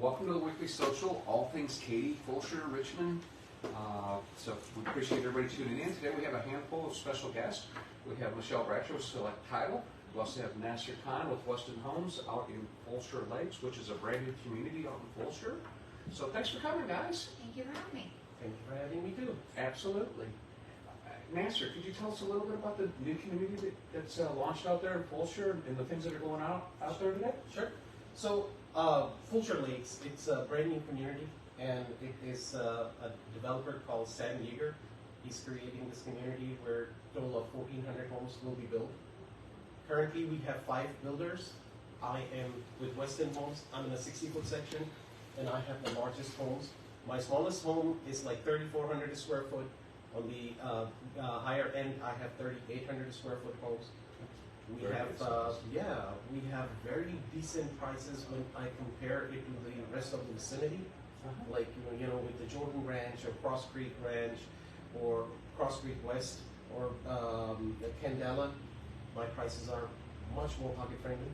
Welcome to the weekly social, all things Katy, Fulshear, Richmond. So we appreciate everybody tuning in. Today we have a handful of special guests. We have Michelle Bratcher with Select Title. We also have Nasir with Weston Homes out in Fulshear Lakes, which is a brand new community out in Fulshear. So thanks for coming, guys. Thank you for having me. Thank you for having me too. Absolutely. Nasir, could you tell us a little bit about the new community that's launched out there in Fulshear and the things that are going out there today? Sure. So, Fulshear Lakes, it's a brand new community, and it is a developer called Sam Yeager. He's creating this community where a total of 1,400 homes will be built. Currently, we have 5 builders. I am with Weston Homes. I'm in a 60-foot section, and I have the largest homes. My smallest home is like 3,400 square foot. On the higher end, I have 3,800 square foot homes. We have very decent prices when I compare it to the rest of the vicinity. Like with the Jordan Ranch or Cross Creek Ranch or Cross Creek West or Candela, my prices are much more pocket friendly.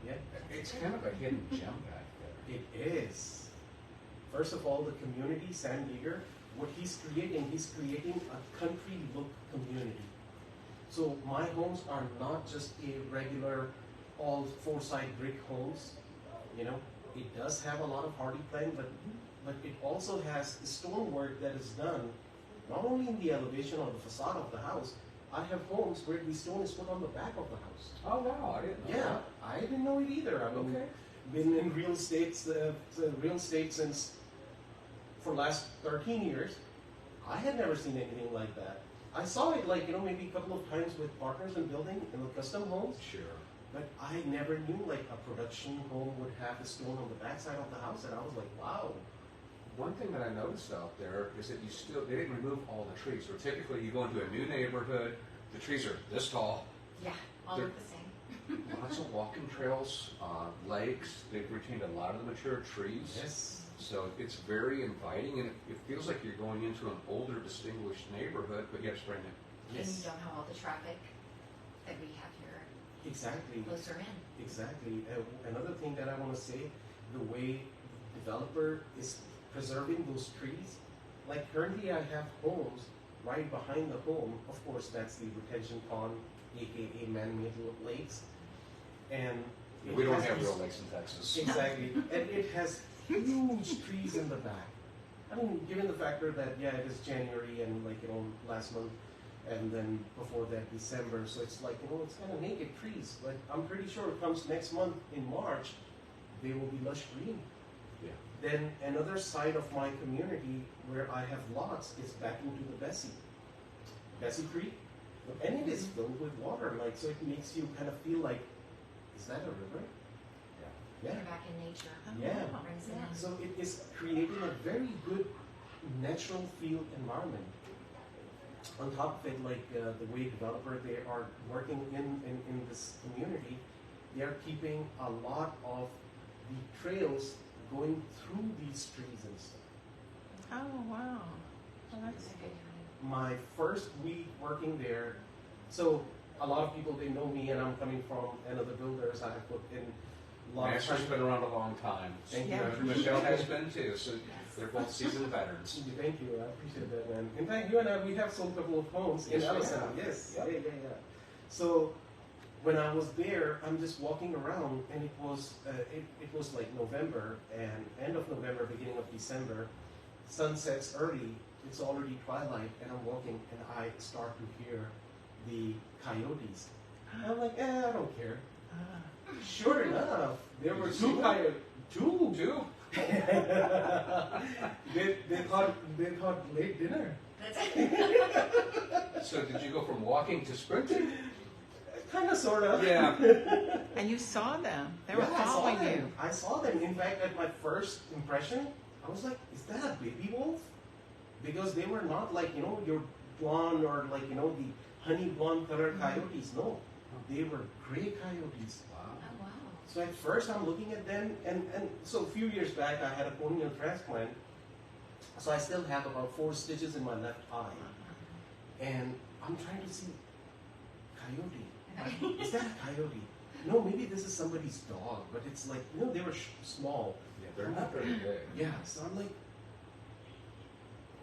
Yeah, it's kind of a hidden gem back there. It is. First of all, the community, Sam Yeager, what he's creating a country look community. So my homes are not just a regular all 4-side brick homes. It does have a lot of hardy plank, but it also has stonework that is done not only in the elevation of the facade of the house. I have homes where the stone is put on the back of the house. Oh wow, I didn't know that. I didn't know it either. I mean, been in real estate since for the last 13 years. I had never seen anything like that. I saw it maybe a couple of times with partners in building in the custom homes. Sure. But I never knew a production home would have a stone on the backside of the house, and I was like, wow. One thing that I noticed out there is that they didn't remove all the trees. So typically you go into a new neighborhood, the trees are this tall. Yeah, all look the same. Lots of walking trails, lakes. They've retained a lot of the mature trees. Yes. So it's very inviting, and it feels like you're going into an older, distinguished neighborhood, but yet it's brand new. Yes. And you don't have all the traffic that we have here. Exactly. Closer in. Exactly. Another thing that I want to say, the way the developer is preserving those trees. Like currently I have homes right behind the home. Of course, that's the retention pond, aka man-made lakes. And we don't have real lakes in Texas. Exactly. And it has huge trees in the back. I mean, given the factor that, it is January and last month, and then before that December, so it's it's kind of naked trees. But I'm pretty sure it comes next month in March, they will be lush green. Yeah. Then another side of my community where I have lots is back into the Bessie Creek, and it is filled with water. So it makes you kind of feel like, is that a river? You're back in nature. Yeah. Brings it in. So it is creating a very good natural field environment. On top of it, the way developer, they are working in this community, they are keeping a lot of the trails going through these trees and stuff. Oh, wow. Well, that's good. My first week working there, so a lot of people, they know me, and I'm coming from another builders. I have put in a lot of Nasir's been around a long time. Thank you. Michelle has been too, so they're both seasoned veterans. Thank you. I appreciate that, man. In fact, you and I, we have sold a couple of homes in Allison. Yes. Yep. Yeah. So when I was there, I'm just walking around, and it was like November, and end of November, beginning of December. Sun sets early. It's already twilight, and I'm walking, and I start to hear the coyotes. And I'm like, I don't care. Sure enough, there were 2 coyotes. Two. they thought late dinner. So did you go from walking to sprinting? Kind of, sort of. Yeah. And you saw them. They were following you. I saw them. In fact, at my first impression, I was like, is that a baby wolf? Because they were not your blonde or the honey blonde colored coyotes. No, they were gray coyotes. Oh, wow. So at first I'm looking at them, and so a few years back I had a corneal transplant, so I still have about 4 stitches in my left eye, and I'm trying to see coyote. Is that a coyote? no, maybe this is somebody's dog, but it's like, they were small. Yeah, they're not very big. Yeah, so I'm like,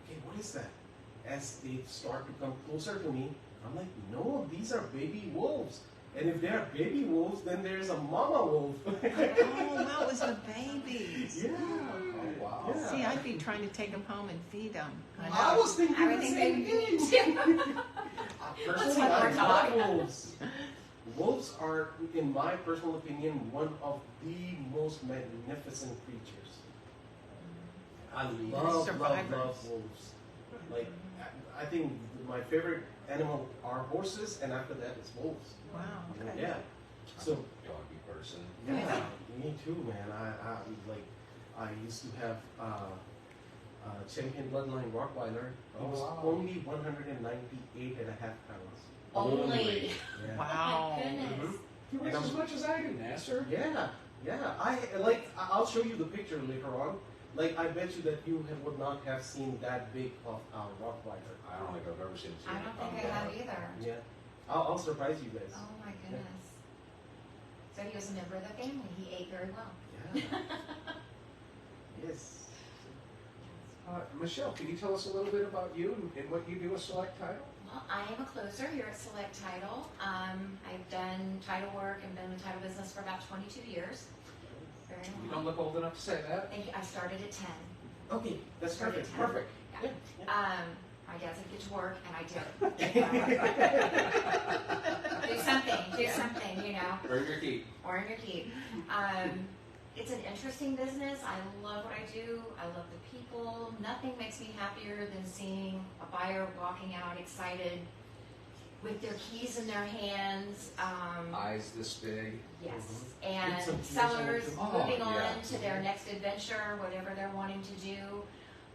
okay, what is that? As they start to come closer to me, I'm like, no, these are baby wolves. And if they are baby wolves, then there's a mama wolf. Oh, well, it was the babies. Yeah. Oh, wow. Yeah. See, I'd be trying to take them home and feed them. I was thinking I the would think same they would be thing. too. Personally, one more I love dog. wolves. Wolves are, in my personal opinion, one of the most magnificent creatures. I love Survivors. wolves. Like, I think my favorite animal are horses, and after that it's wolves. Wow. Okay. Yeah. So, Doggy person. yeah, me too, man. I used to have champion bloodline Rottweiler. He was wow. only 198 and a half pounds. Only. Yeah. Wow. My goodness. He weighs as much as I do, Nasir. Yeah, yeah. I'll show you the picture later on. Like, I bet you that you would not have seen that big of a Rottweiler. I don't think I've ever seen I don't think I have either. Yeah. I'll surprise you guys. Oh my goodness. So he was a member of the family. He ate very well. Yeah. Yes. Michelle, can you tell us a little bit about you and what you do with Select Title? Well, I am a closer here at Select Title. I've done title work and been in the title business for about 22 years. Very You long. don't look old enough to say that. Thank you. I started at 10. Okay, that's Started perfect. at 10. Perfect. Yeah. Yeah. My dad said get to work, and I did. Do something, you know. Earn your keep. Or in your keep. It's an interesting business. I love what I do. I love the people. Nothing makes me happier than seeing a buyer walking out excited with their keys in their hands. Eyes this big. Yes. With And some keys sellers in it. Oh, moving on yeah. to their next adventure, whatever they're wanting to do.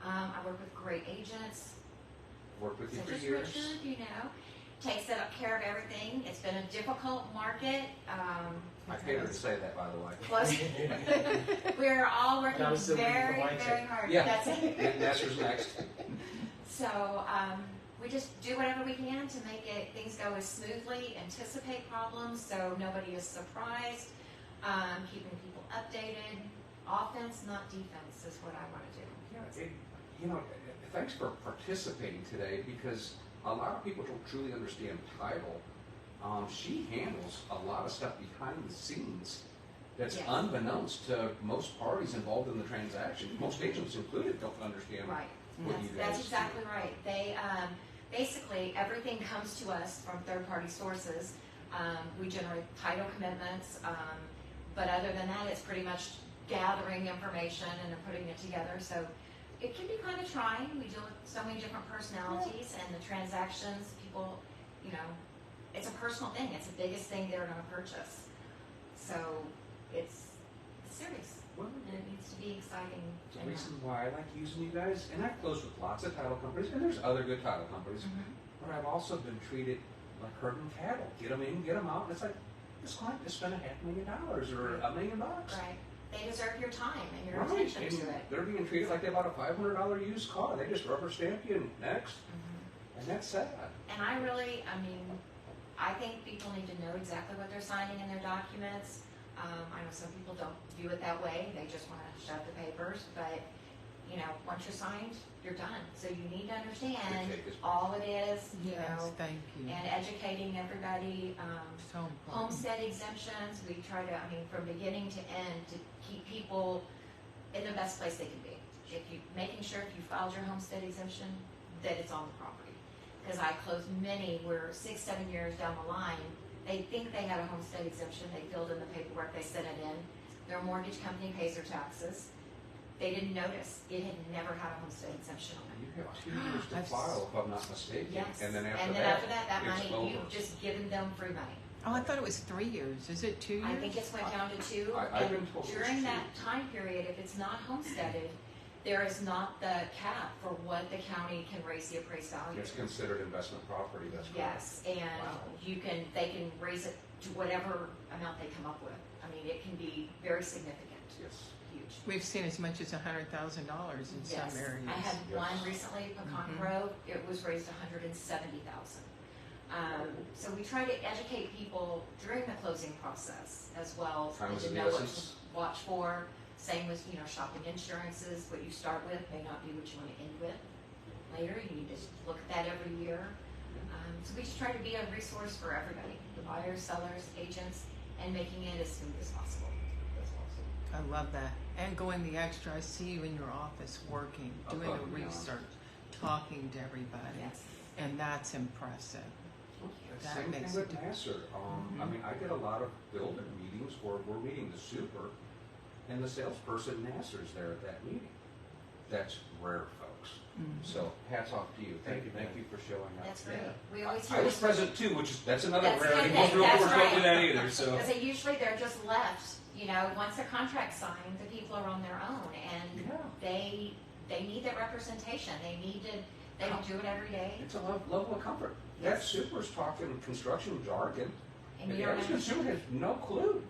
I work with great agents. Worked with you Such for as years. Richard, you know, takes care of everything. It's been a difficult market. I paid her to say that, by the way. Plus, we're all working And I was still waiting for very, my very check. hard. Yeah. That's it. Nasir's next. So we just do whatever we can to make things go as smoothly, anticipate problems so nobody is surprised, keeping people updated. Offense, not defense, is what I want to do. Yeah, thanks for participating today because a lot of people don't truly understand title. She handles a lot of stuff behind the scenes that's Yes. unbeknownst to most parties involved in the transaction. Most agents included don't understand Right. what you guys That's exactly right. They basically everything comes to us from third-party sources. We generate title commitments, but other than that, it's pretty much gathering information and then putting it together. So it can be kind of trying. We deal with so many different personalities and the transactions. People, you know, it's a personal thing. It's the biggest thing they're going to purchase. So it's serious. Well, And it needs to be exciting. it's the reason why I like using you guys, and I've closed with lots of title companies, and there's other good title companies, but I've also been treated like herding cattle. Get them in, get them out, and it's like, this client just spent $500,000 or $1 million. Right. They deserve your time and your Right, attention and to it. they're being treated like they bought a $500 used car. They just rubber stamp you and next, and that's sad. And I think people need to know exactly what they're signing in their documents. I know some people don't view it that way. They just want to shove the papers, but you know, once you're signed, you're done. So you need to understand Your take is- all it is, you Yes, know, thank you. and educating everybody. So important. Homestead exemptions, we try to, from beginning to end, to keep people in the best place they can be. Making sure if you filed your homestead exemption, that it's on the property. Because I closed many where 6-7 years down the line, they think they had a homestead exemption, they filled in the paperwork, they sent it in, their mortgage company pays their taxes. They didn't notice, it had never had a homestead exemption on it. You have 2 years to That's- file, if I'm not mistaken. Yes. And then after and then that, after that it's money, you've over. just given them free money. Oh, I thought it was 3 years. Is it 2 years? I think it's went down to 2. I've been And told it's during 2. that time period, if it's not homesteaded, there is not the cap for what the county can raise the appraised value. It's considered investment property, that's correct. Yes, and Wow. they can raise it to whatever amount they come up with. It can be very significant, Yes. huge. We've seen as much as $100,000 in Yes, some areas. I had Yes. one recently, Pecan Mhm. Grove, it was raised $170,000. So we try to educate people during the closing process as well, Time is to of know the what to essence. watch for. Same with, shopping insurances, what you start with may not be what you want to end with later. You need to look at that every year. So we just try to be a resource for everybody, the buyers, sellers, agents, and making it as smooth as possible. That's awesome. I love that. And going the extra. I see you in your office working, doing Above the and beyond. research, talking to everybody. Yes. And that's impressive. That Same makes thing a with difference. Nasir. I mean, I get a lot of builder meetings where we're meeting the super, and the salesperson Nasir's there at that meeting. That's rare, folks. So hats off to you. Thank you for showing up. That's great. Yeah. We always I was present too, that's another That's rarity. good. Most That's realtors don't do right. that either. So Because they're just left, once their contract's signed, the people are on their own, and Yeah. they need that representation. They don't do it every day, it's a level of comfort. That super's talking construction jargon, and and you the don't average consumer understand. has no clue.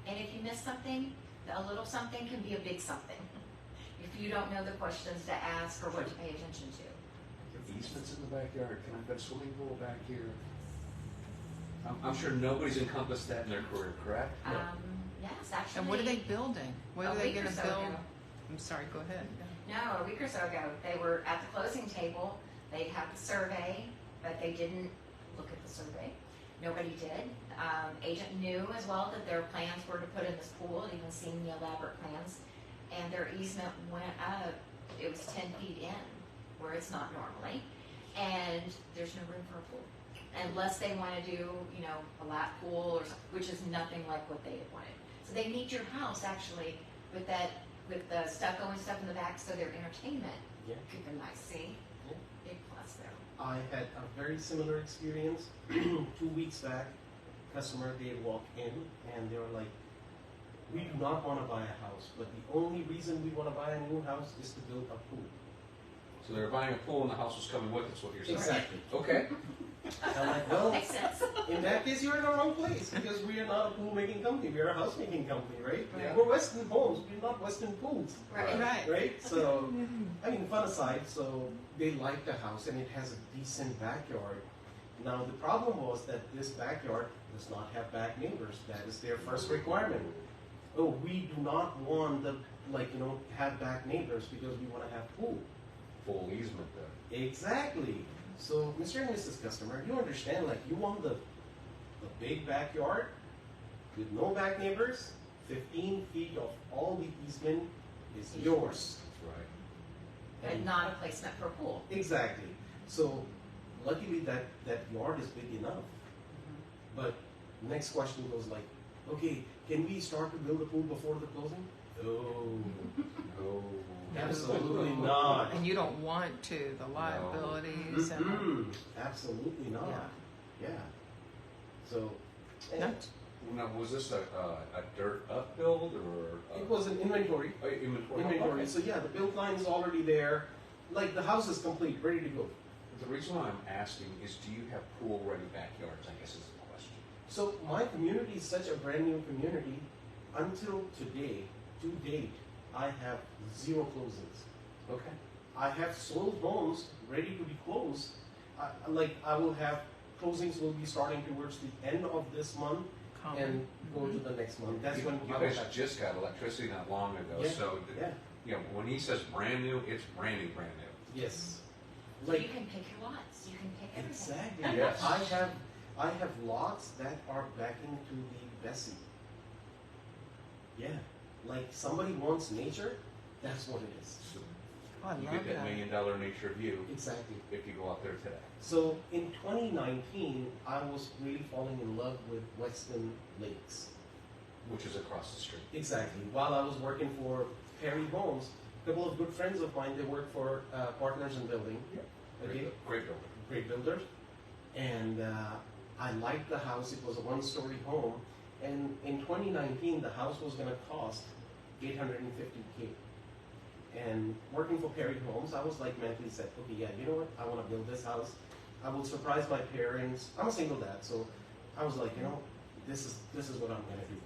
And if you miss something, a little something can be a big something. If you don't know the questions to ask or what to pay attention to. Easements in the backyard. Can I put a swimming pool back here? I'm sure nobody's encompassed that in their career, correct? Yes, actually. And what are they building? What A are they week or going to so build? ago. I'm sorry, go ahead. No, a week or so ago, they were at the closing table. They had the survey, but they didn't look at the survey. Nobody did. Agent knew as well that their plans were to put in this pool, had even seen the elaborate plans, and their easement went up. It was 10 feet in, where it's not normally, and there's no room for a pool. Unless they want to do, a lap pool or something, which is nothing like what they had wanted. So they need your house actually with the stucco and stuff in the back, so their entertainment Yeah. could be nice. See, Yeah. big plus there. I had a very similar experience 2 weeks back. Customer, they walked in and they were like, we do not want to buy a house, but the only reason we want to buy a new house is to build a pool. So they were buying a pool and the house was coming with us, what you're saying. Exactly. Okay. I'm like, well, Makes sense. in that case, you're in the wrong place because we are not a pool making company. We are a house making company, right? Right. We're Western Homes. We're not Western Pools, Right. Right. right? So, I mean, fun aside, so they liked the house and it has a decent backyard. Now, the problem was that this backyard does not have back neighbors. That is their first requirement. Oh, we do not want have back neighbors because we want to have pool. Full easement then. Exactly. So, Mr. and Mrs. Customer, you understand, you want the big backyard with no back neighbors, 15 feet of all the easement is yours. That's right. But not a placement for a pool. Exactly. So, luckily that yard is big enough. But next question goes okay, can we start to build a pool before the closing? No. No. Absolutely not. And you don't want to, the liabilities and Mm-mm. Absolutely not. Yeah. Yeah. So, Not- Now, was this a dirt upbuild or? it was an inventory. Inventory. Inventory. Okay. So yeah, the build line is already there. The house is complete, ready to go. The reason why I'm asking is, do you have pool-ready backyards? I guess is the question. So my community is such a brand new community. Until today, to date, I have 0 closings. Okay. I have sold homes ready to be closed. I will have closings will be starting towards the end of this month common. and go to the next month. That's when you I will guys have. just got electricity not long ago, Yeah, so yeah. when he says brand new, it's brand new. Yes. You can pick your lots. You can pick everything. Exactly. Yes. I have lots that are backing to the Bessie. Yeah. Somebody wants nature, that's what it is. So Oh, I you love get that that. $1 million nature view Exactly. if you go out there today. So in 2019, I was really falling in love with Western Lakes. Which is across the street. Exactly. While I was working for Perry Homes, a couple of good friends of mine, they work for Partners in Building. Okay. Great building. Great builders. And I liked the house. It was a 1-story home. And in 2019, the house was going to cost $850K. And working for Perry Homes, I was mentally said, okay, yeah, you know what? I want to build this house. I will surprise my parents. I'm a single dad, so I was like, this is what I'm going to do.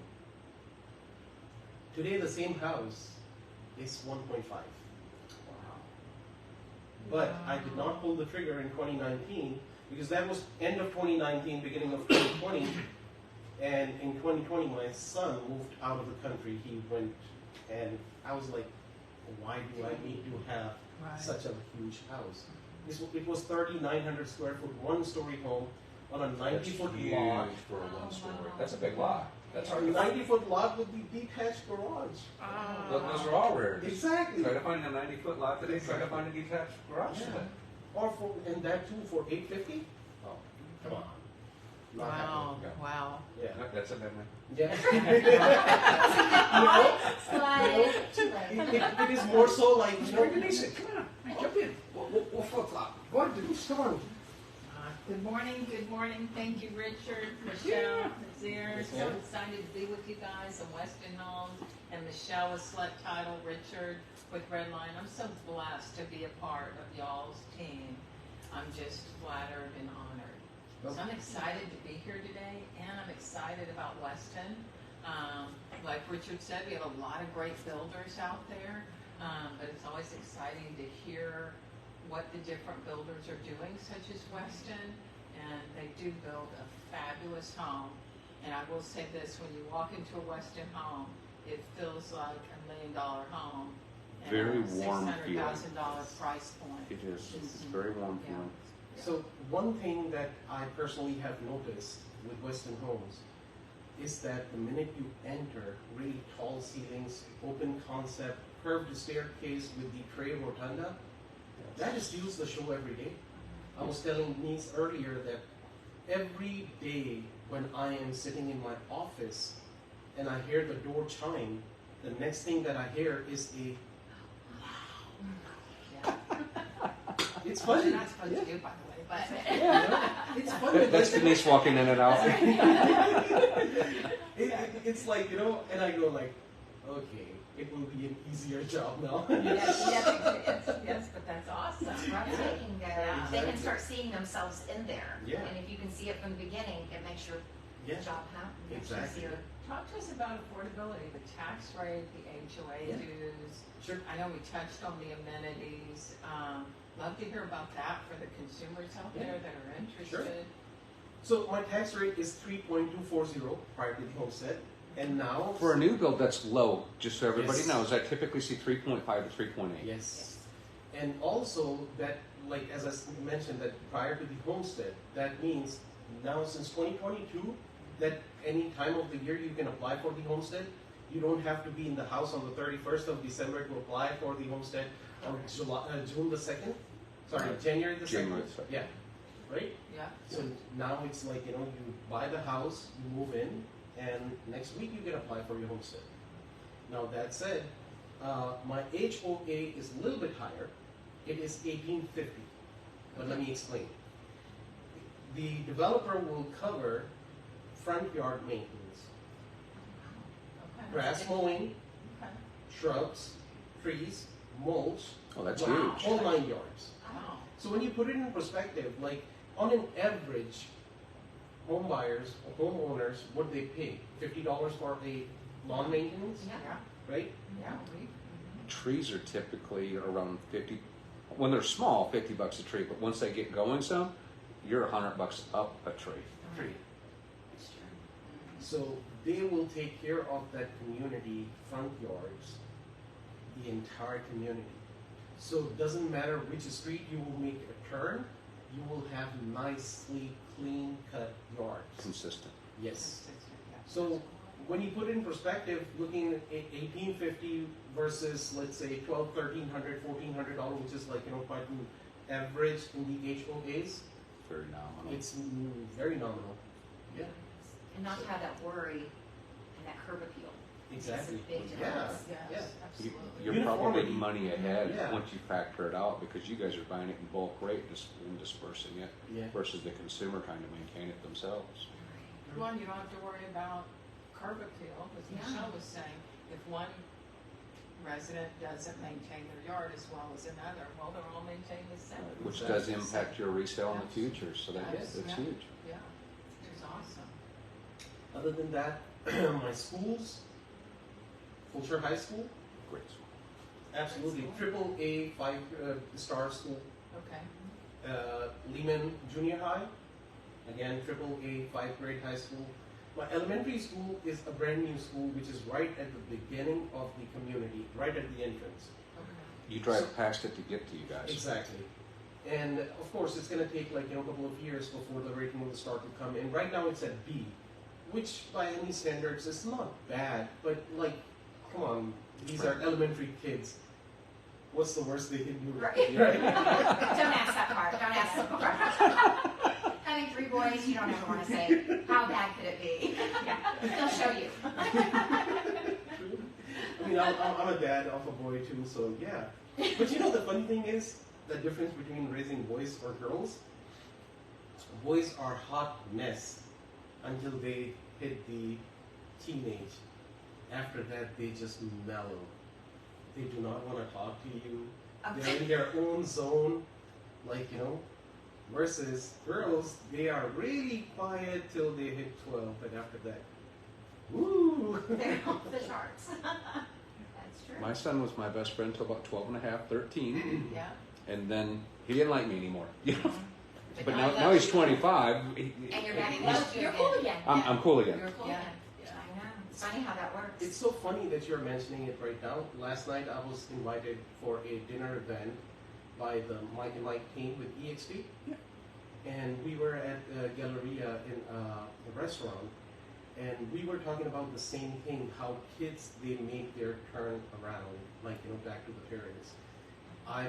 Today, the same house is 1.5. Wow. But I did not pull the trigger in 2019 because that was end of 2019, beginning of 2020, and in 2020 my son moved out of the country. He went, and I was like, why do I need to have such a huge house? It was 3,900 square foot, one-story home on a 90-foot lot. For a one-story. That's a big lot. That's A hard to find. 90-foot lot with the detached garage. Those are all rare. Exactly. Try to find a 90-foot lot today. Try to find a detached garage Yeah. today. Or for, and that too for $850? Oh, Come on. Not Wow, Yeah. wow. happening. that's a amendment. Yeah. Slide, too late. It is more so like, you know, Denise, come on. Jump in. We'll flip-flop. Go ahead, Denise. Come on. Good morning, good morning. Thank you, Richard, Michelle, Nasir. Yes, So ma'am. excited to be with you guys in Weston Homes. And Michelle with Select Title, Richard with Redline. I'm so blessed to be a part of y'all's team. I'm just flattered and honored. So I'm excited to be here today, and I'm excited about Weston. Like Richard said, we have a lot of great builders out there, but it's always exciting to hear what the different builders are doing, such as Weston, and they do build a fabulous home. And I will say this, when you walk into a Weston home, it feels like $1 million home. And Very a warm $600,000 price point. It is. It's very warm Yeah. feeling. so one thing that I personally have noticed with Weston Homes is that the minute you enter, really tall ceilings, open concept, curved staircase with the tray rotunda, that just steals the show every day. I was telling Denise earlier that every day when I am sitting in my office and I hear the door chime, the next thing that I hear is a Yeah. it's What funny. you're not supposed to do, by the way, but. It's funny. That's Denise walking in and out. It's like, you know, and I go like, okay, it will be an easier job now. Yes, but that's awesome. Right, taking Yeah. they can start seeing themselves in there. Yeah. And if you can see it from the beginning, it makes your Yeah. job happen. Exactly. Easier. Talk to us about affordability, the tax rate, the HOA Yeah. dues. Sure. I know we touched on the amenities. Love to hear about that for the consumers out there that are interested. So my tax rate is 3.240 prior to the homestead, and now For a new build, that's low, just so everybody Yes. knows. I typically see 3.5 to 3.8. yes, and also that, like as I mentioned, that prior to the homestead, that means now since 2022, that any time of the year you can apply for the homestead. You don't have to be in the house on the 31st of December to apply for the homestead, or June the 2nd. Sorry, January the 2nd. January the 2nd. Yeah, right. Yeah. So now it's like, you know, you buy the house, you move in, and next week you can apply for your homestead. Now that said, my HOA is a little bit higher. It is $1,850. But let me explain. The developer will cover front yard maintenance, Okay. grass mowing, Okay. shrubs, trees, mulch, Oh, that's Wow. huge. whole 9 yards. Wow. So when you put it in perspective, like on an average, home buyers or homeowners, what they pay? $50 for a lawn maintenance, Yeah. right? Yeah. Trees are typically around 50. When they're small, $50 a tree. But once they get going some, you're $100 up a tree. Tree. So they will take care of that community front yards, the entire community. So it doesn't matter which street you will make a turn, you will have nicely clean cut yards. Consistent. Yes. So when you put it in perspective, looking at $1,850 versus let's say $1,200, $1,300, $1,400, which is like, you know, quite an average in the HOAs, Very nominal. it's very nominal. Yeah, And not to have that worry and that curb appeal. exactly. It's a big Yeah, difference. Yes, yeah. absolutely. You're probably Uniformity. money ahead Yeah. once you factor it out because you guys are buying it in bulk rate and dispersing it Yeah. versus the consumer trying to maintain it themselves. One, you don't have to worry about curb appeal, as Yeah. Michelle was saying. If one resident doesn't maintain their yard as well as another, well, they're all maintaining the same. Which does impact your resale in the future, so Yes. that's Yeah. huge. Yeah, which is awesome. Other than that, my schools, Fulshear High School, Great. absolutely triple A 5-star school. Okay. Lehman Junior High, again, AAA, 5th grade high school. My elementary school is a brand new school, which is right at the beginning of the community, right at the entrance. You drive past it to get to you guys. Exactly. And of course, it's going to take like, a couple of years before the rating will start to come in. Right now it's at B, which by any standards is not bad, but like, come on, these are elementary kids. What's the worst they can do? Right. Don't ask that part. Don't ask that part. Having 3 boys, you don't ever want to say, how bad could it be? Yeah, they'll show you. I mean, I'm a dad of a boy too, so yeah. But you know the funny thing is, the difference between raising boys or girls? Boys are hot mess until they hit the teenage. After that, they just mellow. They do not want to talk to you. They're in their own zone, like, versus girls, they are really quiet till they hit 12, but after that, woo! They're off the charts. That's true. My son was my best friend till about 12 and a half, 13, Yeah. and then he didn't like me anymore. But now now he's 25. And you're back. he's- You're cool again. I'm cool again. You're cool Yeah. again. Yeah. I know. It's funny how that works. It's so funny that you're mentioning it right now. Last night I was invited for a dinner event by the Mike and Mike team with EXP. Yeah. And we were at Galleria in a restaurant, and we were talking about the same thing, how kids, they make their turn around, like, back to the parents. I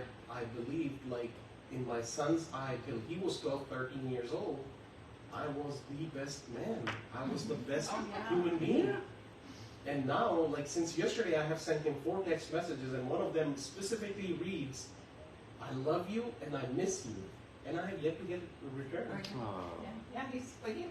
believe, like, in my son's eye, till he was 12, 13 years old, I was the best man. I was the best human being. And now, like, since yesterday, I have sent him 4 text messages, and one of them specifically reads, I love you and I miss you. And I have yet to get a return. Oh. Yeah, he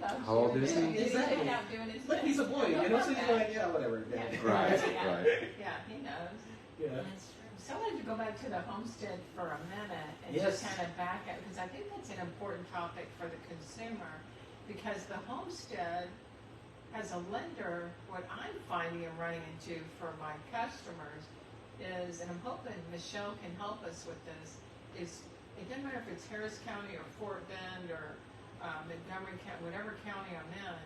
loves How old you. is he? He's Exactly. out doing his But thing. he's a boy, I so love he's that. like, yeah, whatever. Yeah. Right, Yeah. right. Yeah, he knows. Yeah. That's true. So I wanted to go back to the homestead for a minute and Yes. just kind of back up, because I think that's an important topic for the consumer, because the homestead, as a lender, what I'm finding and running into for my customers is, and I'm hoping Michelle can help us with this, is it doesn't matter if it's Harris County or Fort Bend or Montgomery County, whatever county I'm in,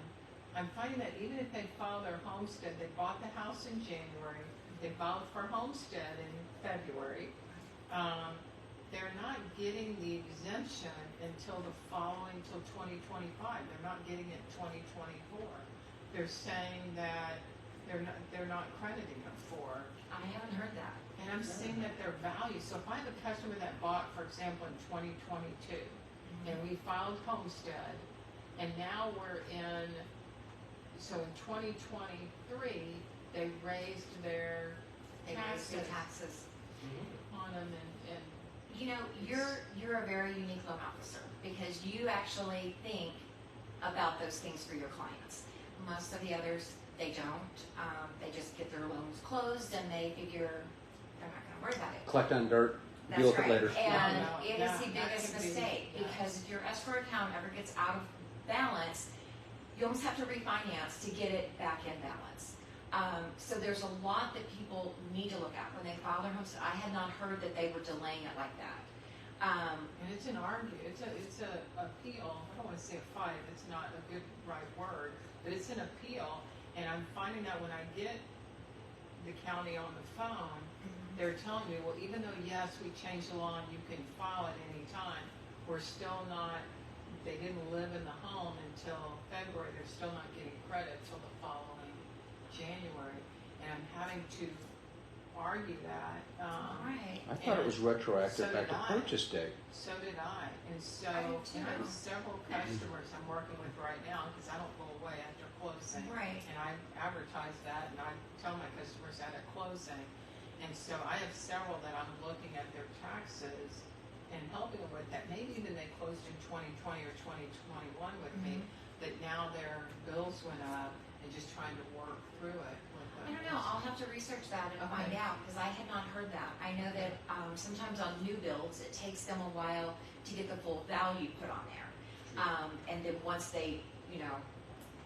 I'm finding that even if they file their homestead, they bought the house in January, they filed for homestead in February, they're not getting the exemption until the following, till 2025. They're not getting it 2024. They're saying that they're not crediting them for. I haven't heard that. And I'm seeing that their value, so if I have a customer that bought, for example, in 2022, and we filed homestead, and now we're in, so in 2023, they raised their They raise the taxes taxes. on them and You're a very unique loan officer because you actually think about those things for your clients. Most of the others, they don't. They just get their loans closed and they figure they're not going to worry about it. Collect on dirt, That's deal with right. it later. And No, it no, is the that biggest could be- mistake yeah. because if your escrow account ever gets out of balance, you almost have to refinance to get it back in balance. So there's a lot that people need to look at when they file their homestead. I had not heard that they were delaying it like that. And it's an it's a appeal. I don't want to say a fight. It's not a good right word, but it's an appeal. And I'm finding that when I get the county on the phone, they're telling me, well, even though yes, we changed the law and you can file at any time, we're still not. They didn't live in the home until February. They're still not getting credit till the following January, and I'm having to argue that. Right. I thought it was retroactive So back to did I. purchase day. So did I, and so I did too. and I have several customers I'm working with right now because I don't go away after closing. Right. And I advertise that, and I tell my customers that at closing. And so I have several that I'm looking at their taxes and helping them with that. Maybe even they closed in 2020 or 2021 with me, but now their bills went up and just trying to work through it with them. I don't know. I'll have to research that and find out because I had not heard that. I know that sometimes on new builds, it takes them a while to get the full value put on there. And then once they,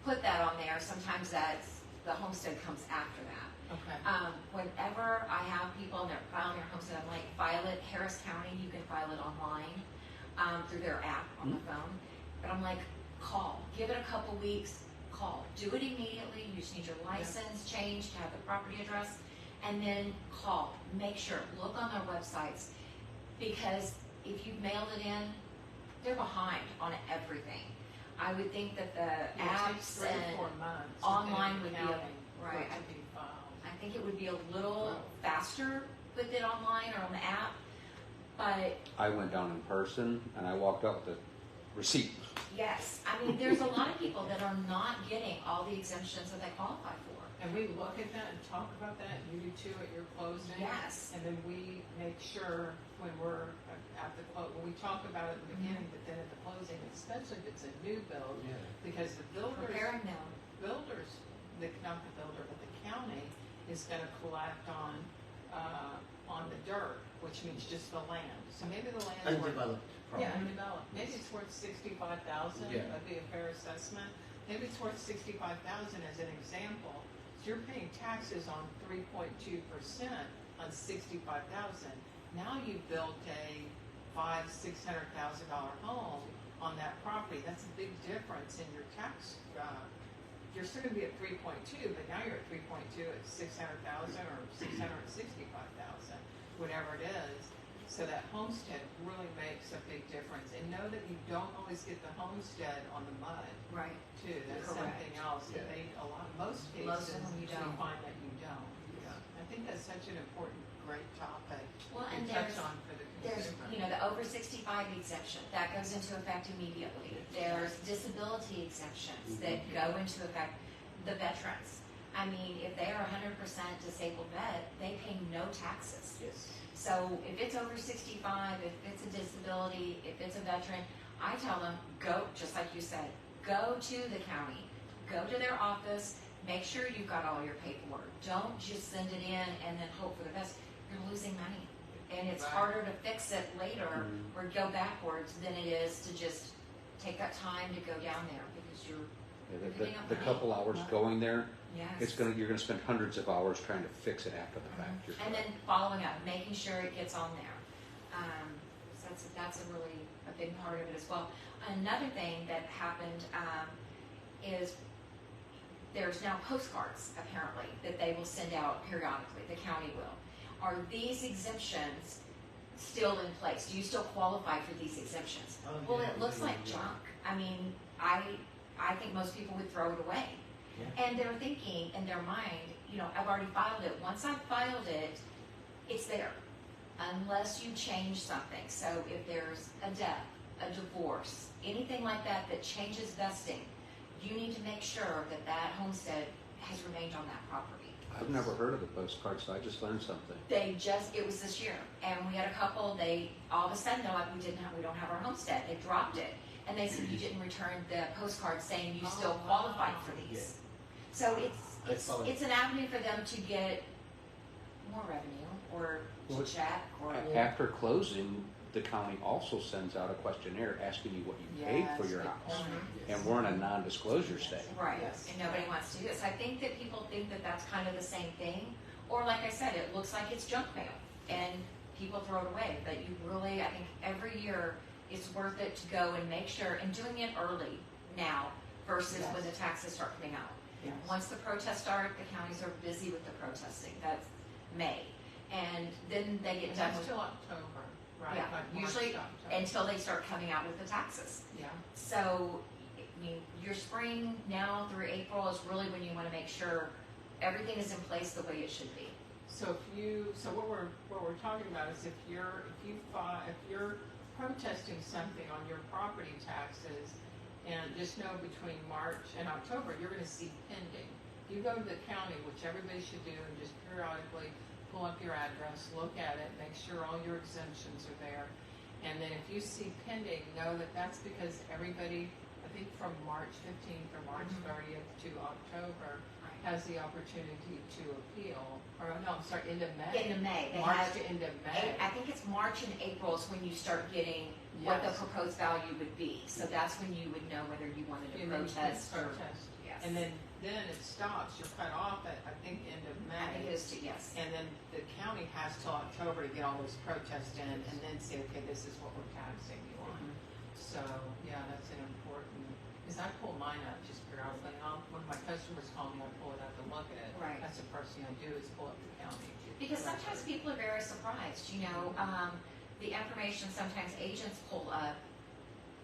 put that on there, sometimes the homestead comes after that. Okay. Whenever I have people and they're filing their homestead, I'm like, file it Harris County. You can file it online. through their app on the phone. But I'm like, call. Give it a couple weeks. Call. Do it immediately. You just need your license changed to have the property address, and then call. Make sure. Look on their websites, because if you've mailed it in, they're behind on everything. I would think that the It takes apps 3 and or 4 months online would be counting right. for it to be filed. I think it would be a little faster with it online or on the app, but I went down in person and I walked up with the receipt. yes, I mean, there's a lot of people that are not getting all the exemptions that they qualify for. And we look at that and talk about that, you do too at your closing. Yes. And then we make sure when we're at the when we talk about it at the beginning, but then at the closing, especially if it's a new build, Yeah. because the builders, Preparing them. not the builder, but the county is gonna collect on the dirt, which means just the land. So maybe the land's worth, Undeveloped. yeah, property. undeveloped. Maybe it's worth 65,000. Yeah. That'd be a fair assessment. Maybe it's worth 65,000 as an example. So you're paying taxes on 3.2% on 65,000. Now you've built a $500,000-$600,000 home on that property. That's a big difference in your tax. You're still going to be at 3.2, but now you're at 3.2 at 600,000 or 665,000, whatever it is. So that homestead really makes a big difference. And know that you don't always get the homestead on the mud, Right. too. That's Correct. something else that most cases, Most of them you we don't. find that you don't. I think that's such an important, great topic Well, to and touch there's, on for the there's, consumer. the over 65 exemption, that goes into effect immediately. There's disability exemptions that go into effect. The veterans, I mean, if they are 100% disabled vet, they pay no taxes. Yes. So if it's over 65, if it's a disability, if it's a veteran, I tell them, go, just like you said, go to the county, go to their office, make sure you've got all your paperwork. Don't just send it in and then hope for the best. You're losing money. And it's Right. harder to fix it later or go backwards than it is to just take that time to go down there, because you're, The couple hours going there, yes. you're gonna spend hundreds of hours trying to fix it after the fact. You're And then correct. following up, making sure it gets on there. So that's a really a big part of it as well. Another thing that happened is there's now postcards, apparently, that they will send out periodically, the county will. Are these exemptions still in place? Do you still qualify for these exemptions? Oh, Well, yeah, it looks yeah, like yeah. junk. I mean, I think most people would throw it away. Yeah. And they're thinking in their mind, I've already filed it. Once I've filed it, it's there. Unless you change something. So if there's a death, a divorce, anything like that that changes vesting, you need to make sure that that homestead has remained on that property. I've never heard of the postcard, so I just learned something. It was this year, and we had a couple, all of a sudden, they're like, we don't have our homestead. They dropped it. And they said, you didn't return the postcard saying you still qualified for these. So it's an avenue for them to get more revenue or Well, to check or. After closing, the county also sends out a questionnaire asking you what you paid for your house. And we're in a non-disclosure state. Right, Yes. and nobody wants to do this. I think that people think that that's kind of the same thing, or like I said, it looks like it's junk mail, and people throw it away. But you really, I think every year, it's worth it to go and make sure, and doing it early now versus when the taxes start coming out. Yes. Once the protests start, the counties are busy with the protesting. That's May, and then they get done That's with, till October, right? yeah, Like March usually to October. until they start coming out with the taxes. Yeah. So, I mean, your spring now through April is really when you want to make sure everything is in place the way it should be. So what we're talking about is if you're protesting something on your property taxes, and just know between March and October, you're going to see pending. You go to the county, which everybody should do, and just periodically pull up your address, look at it, make sure all your exemptions are there. And then if you see pending, know that that's because everybody, I think from March 15th or March 30th to October, has the opportunity to appeal. Or no, I'm sorry, end of May. End of May. They March have- to end of May. I think it's March and April is when you start getting what the Yes. proposed value would be. So that's when you would know whether you wanted to And then you can protest or. protest. Yes. And then then it stops, you're cut off at, I think, end of I think May. it is too, yes. And then the county has till October to get all those protests in and then say, okay, this is what we're taxing you on. So, yeah, that's an important, because I pull mine up just periodically, and when my customers call me, I pull it up and look at it. Right. That's the first thing I do is pull up the county. Because sometimes people are very surprised, you know, the information sometimes agents pull up,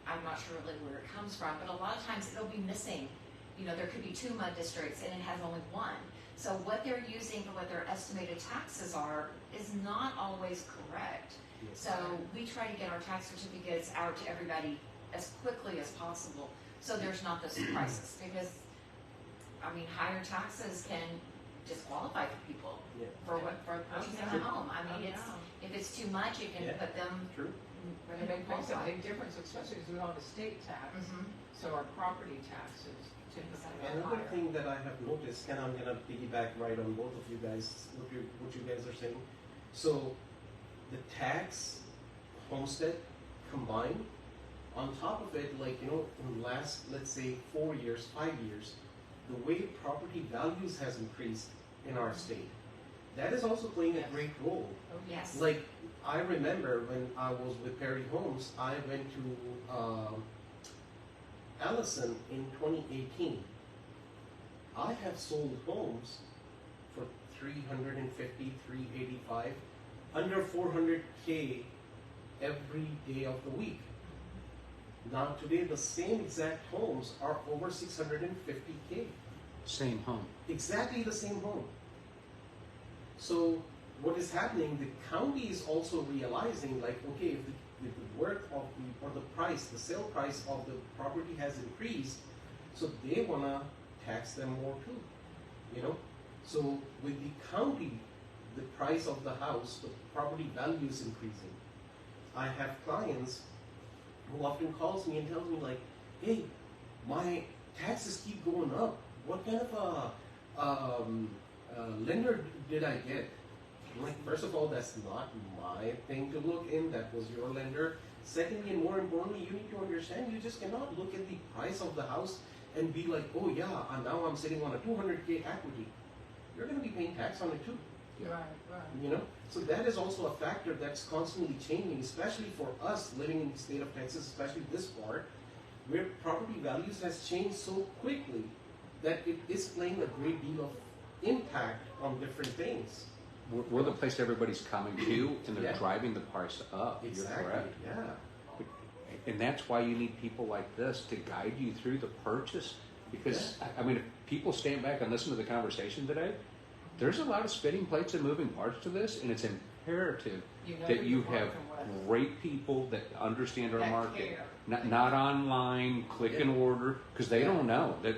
I'm not sure really where it comes from, but a lot of times it'll be missing. You know, there could be 2 mud districts and it has only 1. So what they're using for what their estimated taxes are is not always correct. So we try to get our tax certificates out to everybody as quickly as possible, so there's not the surprises, because, I mean, higher taxes can disqualify people Yeah. for purchasing a home. I mean, it's, if it's too much, it can Yeah. put them True. where And they it don't makes a qualify. big difference, especially because we don't have a state tax, Mhm. so our property taxes typically are Another higher. thing that I have noticed, and I'm gonna piggyback right on both of you guys, what you guys are saying. So, the tax, homestead combined, on top of it, like, you know, in the last, let's say, 4 years, 5 years, the way property values has increased in our state, that is also playing a Yes. great role. Yes. Like, I remember when I was with Perry Homes, I went to Allison in 2018. I have sold homes for 350, 385, under 400K every day of the week. Now today, the same exact homes are over 650K. Same home. Exactly the same home. So what is happening, the county is also realizing, like, okay, if the worth of the, or the price, the sale price of the property has increased, so they wanna tax them more too, you know? So with the county, the price of the house, the property value is increasing. I have clients who often calls me and tells me like, hey, my taxes keep going up. What kind of a lender did I get? I'm like, first of all, that's not my thing to look in. That was your lender. Secondly, and more importantly, you need to understand, you just cannot look at the price of the house and be like, oh yeah, and now I'm sitting on a 200K equity. You're going to be paying tax on it too. Right, right. You know, so that is also a factor that's constantly changing, especially for us living in the state of Texas, especially this part, where property values has changed so quickly that it is playing a great deal of impact on different things. We're the place everybody's coming to, and they're Yeah. driving the price up. Exactly. You're correct. Yeah. And that's why you need people like this to guide you through the purchase. Because, I mean, if people stand back and listen to the conversation today, there's a lot of spinning plates and moving parts to this, and it's imperative You know that who you you're have working with. great people that understand our That market. care. Not online, click and order, because they don't know. That,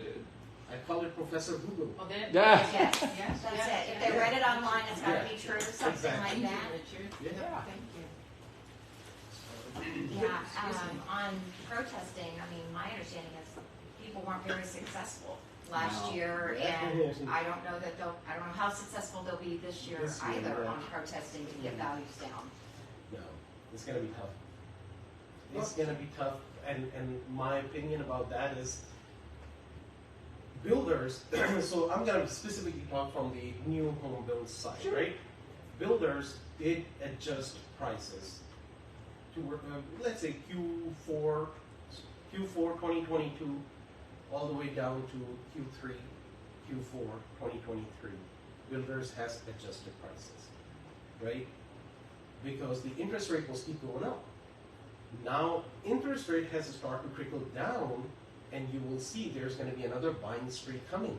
I call it Professor Google. Well, then, Yeah. Yes, yes, that's yes, it. If yes. they read it online, it's gotta Yeah. be true, something Exactly. like Thank you, that. Richard. Yeah. Thank you. Yeah, Excuse me. on protesting, I mean, my understanding is people weren't very successful last No. year, Yeah. and I don't know that I don't know how successful they'll be this year This year, either yeah. on protesting to get values down. No, it's gonna be tough. It's gonna be tough, and my opinion about that is builders. So I'm gonna specifically talk from the new home build side, right? Builders did adjust prices to work. Let's say Q4 2022, all the way down to Q3 2023. Builders has adjusted prices, right? Because the interest rate will keep going up. Now, interest rate has to start to trickle down, and you will see there's going to be another buying spree coming.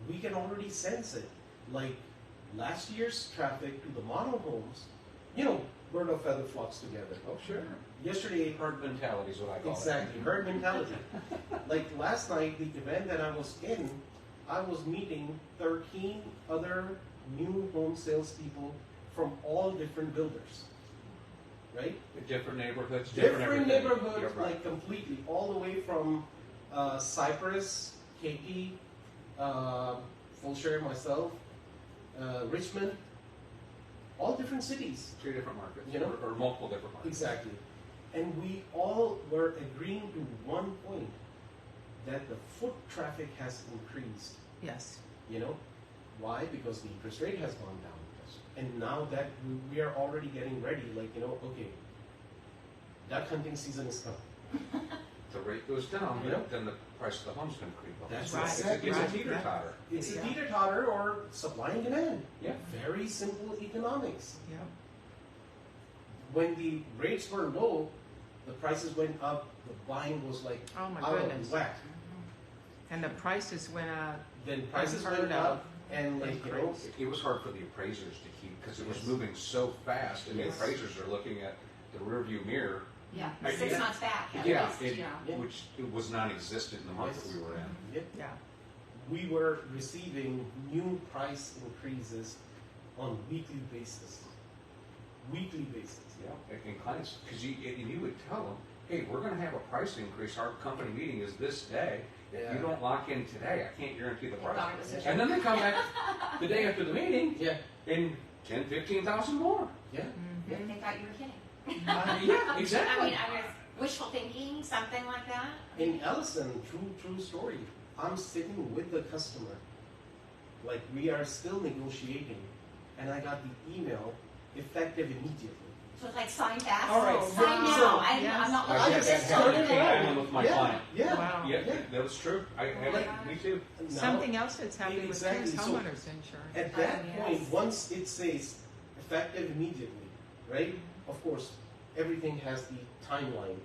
We can already sense it. Like last year's traffic to the model homes, you know, bird of feather flocks together. oh, sure. Yesterday, Herd mentality is what I call exactly, herd mentality. Like last night, the event that I was in, I was meeting 13 other new home salespeople from all different builders, right? it. Different neighborhoods, Different everything. neighborhoods, You're right. like completely, all the way from Cypress, Katy, Fulshear, myself, Richmond, all different cities. 3 different markets, You know? or multiple different markets. Exactly. And we all were agreeing to one point. that the foot traffic has increased. Yes. You know, why? Because the interest rate has gone down. And now that we are already getting ready, like, you know, okay, duck hunting season is coming. The rate goes down, Yeah. then the price of the home's going to creep up. That's right. exactly It's a right. teeter-totter. It's a Yeah. teeter-totter or supply and demand. Yeah. Very simple economics. Yep. When the rates were low, the prices went up, the buying was like Oh my out goodness. of whack. And the prices went up. Then prices Unheard went of. up, and like, you know, Increase. It was hard for the appraisers to keep, because it was Yes. moving so fast, and the Yes. appraisers are looking at the rearview mirror, Yeah, I- 6 yeah. months back at yeah, least, it- yeah. Yeah. which it was non-existent in the market Yes. we were in. yeah, Yeah. we were receiving new price increases on weekly basis. Weekly basis. Yeah, and clients, because you would tell them, hey, we're going to have a price increase, our company meeting is this day. If Yeah. you don't lock in today, I can't guarantee the They thought it price. was a And then they come back the day after the meeting, Yeah, and 10, 15,000 more. yeah. They thought you were kidding. Yeah, exactly. I mean, wishful thinking, something like that. In Ellison, true story. I'm sitting with the customer, like we are still negotiating, and I got the email effective immediately. So it's like sign fast. All right, Sign so- now. yes. I'm not I looking at just this had till a you thing know. happen with my client. Yeah. Wow. Yeah, Yeah. that was true. Me too. Now, Something else that's happening Exactly. with too is So- homeowners insurance. At that Oh, point, yes. once it says effective immediately, right? Of course, everything has the timeline.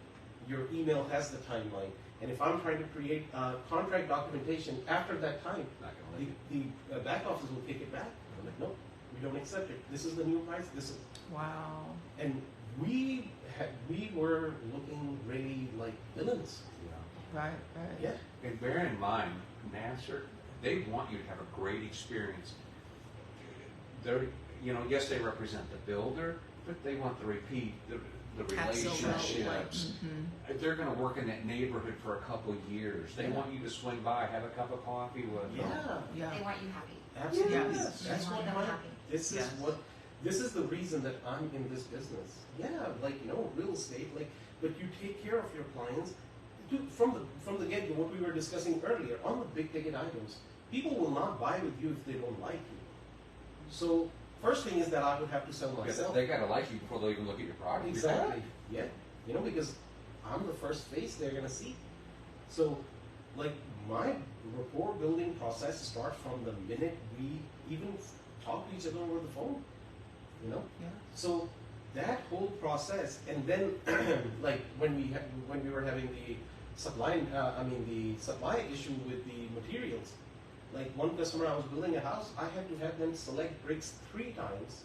Your email has the timeline. And if I'm trying to create contract documentation after that time, Not gonna let the back office will take it back. I'm like, no, we don't accept it. This is the new price. This is, Wow. and we were looking really like villains. Yeah. Right, right. Yeah. And bear in mind, Nasir, they want you to have a great experience. They're, yes, they represent the builder, but they want the repeat, the Absolutely. relationships. Mhm. They're going to work in that neighborhood for a couple of years. They Yeah. want you to swing by, have a cup of coffee with them. Yeah. Yeah. They want you happy. Absolutely. Yes. That's They what want them happy. this Yes. is what this is the reason that I'm in this business. Yeah, like real estate, like, but you take care of your clients. From the get-go, what we were discussing earlier on the big ticket items, people will not buy with you if they don't like you. So first thing is that I would have to sell myself. They got to like you before they even look at your product. Exactly. Yeah. Because I'm the first face they're gonna see. So, like, my rapport building process starts from the minute we even talk to each other over the phone. Yeah. So that whole process, and then like when we were having the supply, the supply issue with the materials. Like one customer, I was building a house, I had to have them select bricks 3 times.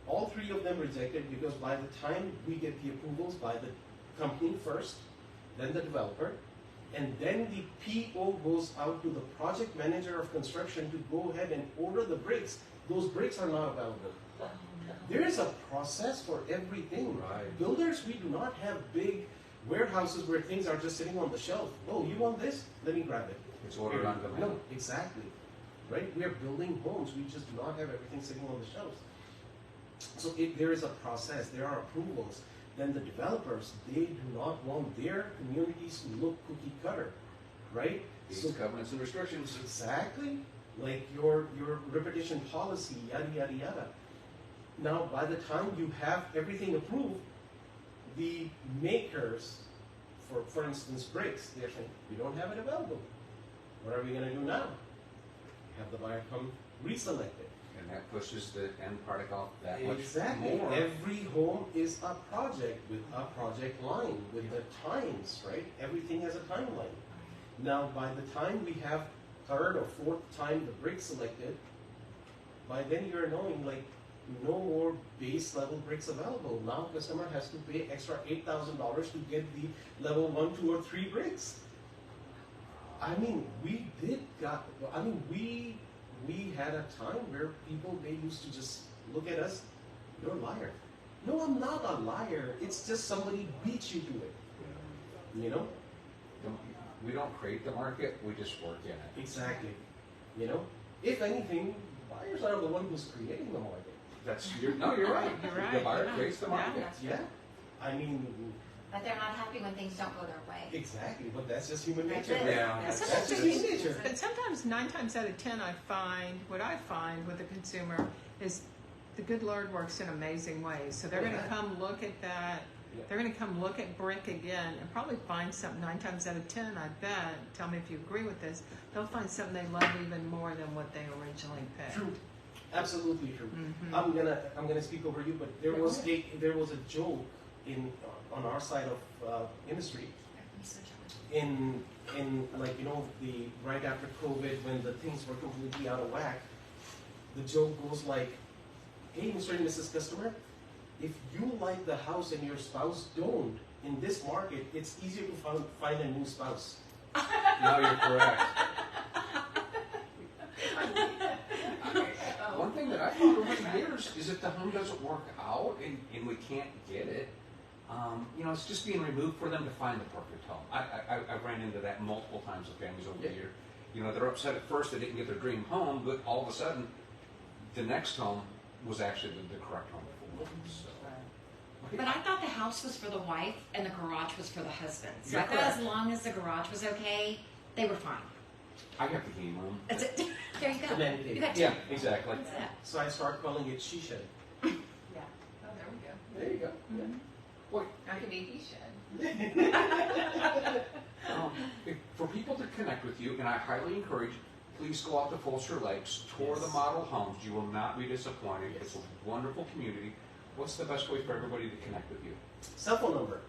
All 3 of them rejected because by the time we get the approvals by the company first, then the developer, and then the PO goes out to the project manager of construction to go ahead and order the bricks. Those bricks are not available. There is a process for everything. Right. Builders, we do not have big warehouses where things are just sitting on the shelf. Oh, you want this? Let me grab it. It's ordered on demand. No, exactly. Right? We are building homes. We just do not have everything sitting on the shelves. So there is a process. There are approvals. Then the developers, they do not want their communities to look cookie cutter. Right? These covenants and restrictions. Exactly. Like your repetition policy, yada, yada, yada. Now, by the time you have everything approved, the makers, for instance, bricks, they're saying, we don't have it available. What are we going to do now? Have the buyer come reselect it. And that pushes the end product off that much Exactly. more. Every home is a project with a project line, with the times, right? Everything has a timeline. Now, by the time we have 3rd or 4th time the brick selected, by then you're knowing like no more base level bricks available. Now customer has to pay extra $8,000 to get the level 1, 2, or 3 bricks. I mean, we had a time where people, they used to just look at us, you're a liar. No, I'm not a liar. It's just somebody beat you to it. You know? We don't create the market, we just work in it. Exactly. You know? If anything, buyers are the one who's creating the market. You're right. You're right, The buyer yeah. creates the market. Yeah. I mean, But they're not happy when things don't go their way. Exactly, but that's just human That's nature. it. Yeah, That's That's just human nature. But sometimes 9 times out of 10, what I find with the consumer is the good Lord works in amazing ways. So they're going to Yeah. come look at that. Yeah. They're going to come look at brick again and probably find something 9 times out of 10, I bet. Tell me if you agree with this. They'll find something they love even more than what they originally paid. True, absolutely true. Mhm. I'm gonna speak over you, but there was a joke on our side of industry in like the right after COVID when the things were completely out of whack. The joke goes like, "Hey, Mr. and Mrs. Customer, if you like the house and your spouse don't, in this market, it's easier to find a new spouse." No, you're correct. One thing that I found over the years is if the home doesn't work out and we can't get it, it's just being removed for them to find the perfect home. I've ran into that multiple times with families over the year. They're upset at first they didn't get their dream home, but all of a sudden, the next home was actually the correct home for them. So. But I thought the house was for the wife and the garage was for the husband. So You're I thought correct. as long as the garage was okay, they were fine. I got the game room. That's it. There you go. The man cave. You got two. Yeah, exactly. That's it. So I start calling it she shed. Yeah. Oh, there we go. There you go. Boy, I can be he shed. for people to connect with you, and I highly encourage, please go out to Fulshear Lakes, tour the Yes. model homes. You will not be disappointed. Yes. It's a wonderful community. What's the best way for everybody to connect with you? Cell phone number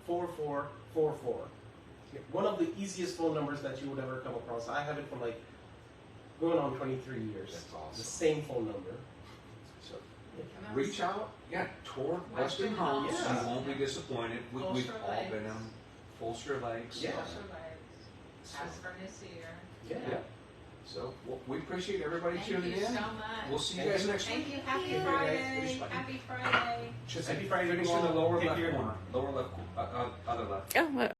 832-228-4444. One of the easiest phone numbers that you would ever come across. I have it for like going on 23 years. That's awesome. The same phone number. So reach out, tour Western Western Homes. Homes. You won't be disappointed. We've Fulshear all Lakes. been in Fulshear Lakes. Yeah. Social legs. Ask for Nasir. Yeah. So we appreciate everybody Thank you tuning in. so much. We'll see you Thank guys you. next week. Thank you. Happy Thank you, guys. Friday. Happy Friday. Just Happy Friday, finish in everyone. the lower Take left care. corner. Lower left, other left. Oh,